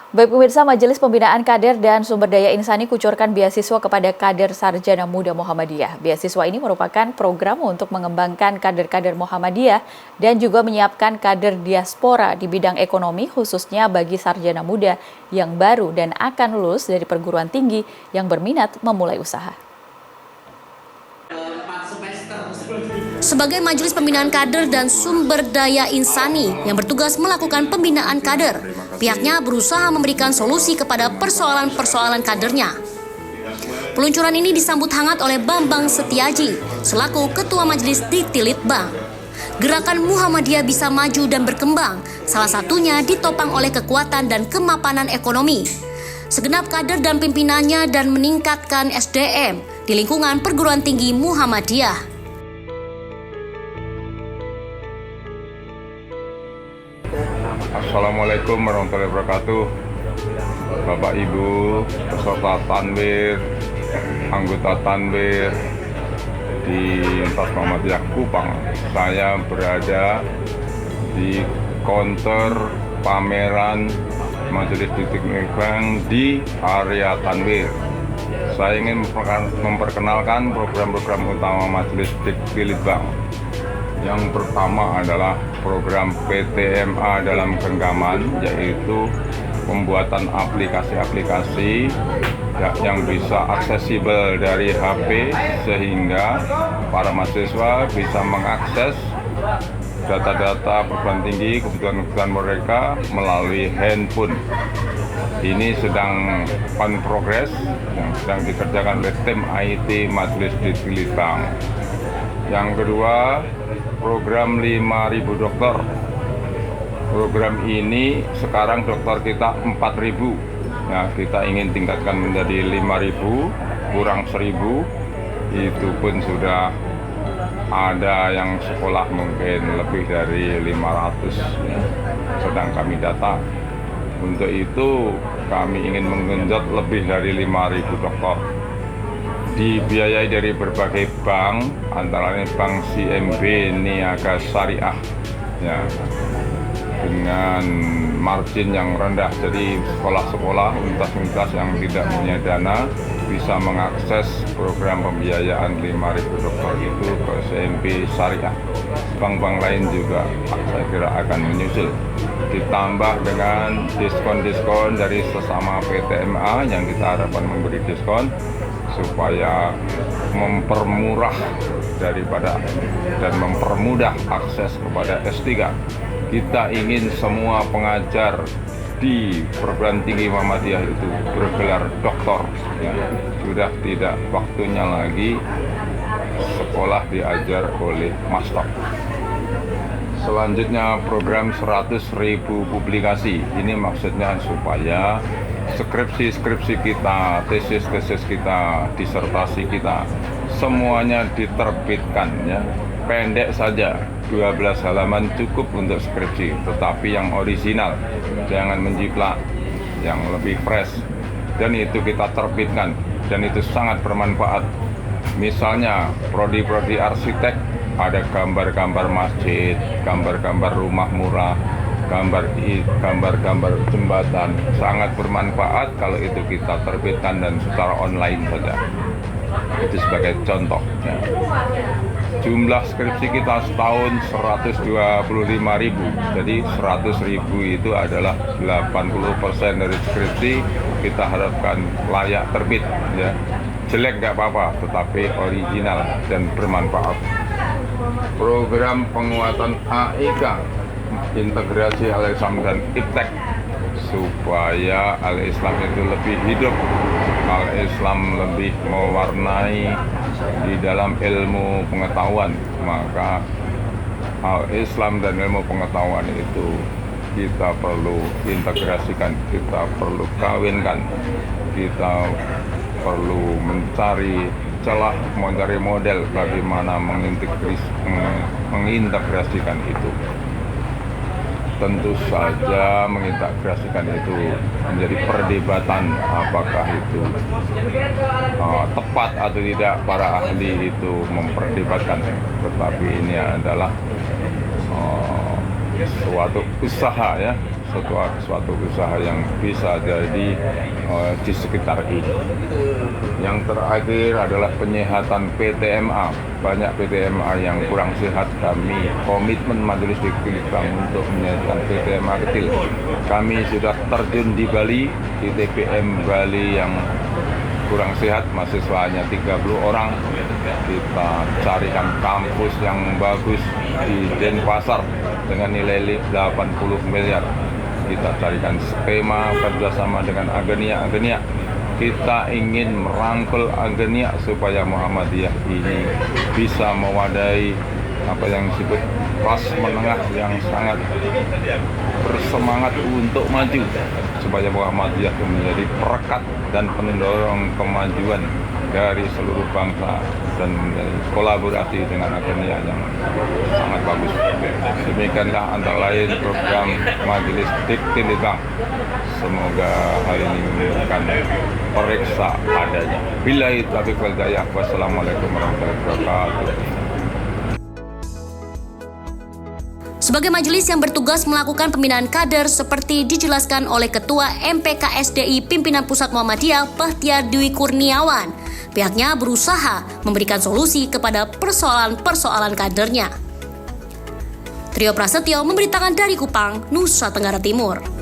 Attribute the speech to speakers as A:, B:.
A: Baik pemirsa, Majelis Pembinaan Kader dan Sumber Daya Insani kucurkan beasiswa kepada kader Sarjana Muda Muhammadiyah. Beasiswa ini merupakan program untuk mengembangkan kader-kader Muhammadiyah dan juga menyiapkan kader diaspora di bidang ekonomi khususnya bagi sarjana muda yang baru dan akan lulus dari perguruan tinggi yang berminat memulai usaha.
B: Sebagai Majelis Pembinaan Kader dan Sumber Daya Insani yang bertugas melakukan pembinaan kader, pihaknya berusaha memberikan solusi kepada persoalan-persoalan kadernya. Peluncuran ini disambut hangat oleh Bambang Setiaji selaku Ketua Majelis di Tilitbang. Gerakan Muhammadiyah bisa maju dan berkembang, salah satunya ditopang oleh kekuatan dan kemapanan ekonomi. Segenap kader dan pimpinannya dan meningkatkan SDM di lingkungan perguruan tinggi Muhammadiyah.
C: Assalamualaikum warahmatullahi wabarakatuh. Bapak Ibu, peserta Tanwir, anggota Tanwir di Universitas Muhammadiyah Kupang. Saya berada di counter pameran Majelis di Tilitbang di area Tanwir. Saya ingin memperkenalkan program-program utama Majelis di Tilitbang. Yang pertama adalah program PTMA dalam genggaman, yaitu pembuatan aplikasi-aplikasi yang bisa aksesibel dari HP sehingga para mahasiswa bisa mengakses data-data perguruan tinggi kebutuhan mereka melalui handphone. Ini sedang on progress yang sedang dikerjakan oleh tim IT Majelis di Tilitbang. Yang kedua, program 5.000 dokter. Program ini sekarang dokter kita 4.000. Nah, kita ingin tingkatkan menjadi 5.000 kurang 1.000. Itu pun sudah ada yang sekolah mungkin lebih dari 500 ya. Sedang kami data. Untuk itu kami ingin menggenjot lebih dari 5.000 dokter. Dibiayai dari berbagai bank, antara lain Bank CMB Niaga Syariah ya, dengan margin yang rendah. Jadi sekolah-sekolah, universitas yang tidak punya dana bisa mengakses program pembiayaan 5.000 dokter itu ke CMB Syariah. Bank-bank lain juga saya kira akan menyusul. Ditambah dengan diskon-diskon dari sesama PTMA yang kita harapkan memberi diskon supaya mempermurah daripada dan mempermudah akses kepada S3. Kita ingin semua pengajar di perguruan tinggi Muhammadiyah itu bergelar doktor ya. Sudah tidak waktunya lagi sekolah diajar oleh master. Selanjutnya program 100.000 publikasi. Ini maksudnya supaya skripsi-skripsi kita, tesis-tesis kita, disertasi kita, semuanya diterbitkan ya. Pendek saja, 12 halaman cukup untuk skripsi, tetapi yang original, jangan menjiplak, yang lebih fresh. Dan itu kita terbitkan, dan itu sangat bermanfaat. Misalnya, prodi-prodi arsitek, ada gambar-gambar masjid, gambar-gambar rumah murah, gambar-gambar jembatan, sangat bermanfaat kalau itu kita terbitkan dan secara online saja. Itu sebagai contoh ya. Jumlah skripsi kita setahun 125.000, jadi 100.000 itu adalah 80% dari skripsi kita harapkan layak terbit ya. Jelek nggak apa-apa, tetapi original dan bermanfaat. Program penguatan AIK, integrasi Al-Islam dan Iptek, supaya Al-Islam itu lebih hidup, Al-Islam lebih mewarnai di dalam ilmu pengetahuan. Maka Al-Islam dan ilmu pengetahuan itu kita perlu integrasikan, kita perlu kawinkan, kita perlu mencari celah, mencari model bagaimana mengintegrasikan itu. Tentu saja mengintegrasikan itu menjadi perdebatan apakah itu tepat atau tidak, para ahli itu memperdebatkan, tetapi ini adalah suatu usaha ya, suatu usaha yang bisa jadi di sekitar ini. Yang terakhir adalah penyehatan PTMA. Banyak PTMA yang kurang sehat, kami komitmen Majelis Fikih Litbang untuk menyehatkan PTMA kecil. Kami sudah terjun di Bali, di TPM Bali yang kurang sehat, mahasiswanya 30 orang. Kita carikan kampus yang bagus di Denpasar dengan nilai 80 miliar. Kita carikan skema kerjasama dengan Agenia. Kita ingin merangkul Agenia supaya Muhammadiyah ini bisa mewadahi apa yang disebut kelas menengah yang sangat bersemangat untuk maju, supaya Muhammadiyah menjadi perekat dan pendorong kemajuan dari seluruh bangsa dan kolaborasi dengan Agenia yang sangat bagus. Demikianlah antara lain program Majelis Fikih Litbang. Semoga hal ini memberikan periksa adanya. Billahi taufiq wal hidayah. Wassalamualaikum warahmatullahi wabarakatuh.
B: Sebagai majelis yang bertugas melakukan pembinaan kader seperti dijelaskan oleh Ketua MPKSDI Pimpinan Pusat Muhammadiyah Bahtiar Dwi Kurniawan, pihaknya berusaha memberikan solusi kepada persoalan-persoalan kadernya. Trio Prasetyo memberitakan dari Kupang, Nusa Tenggara Timur.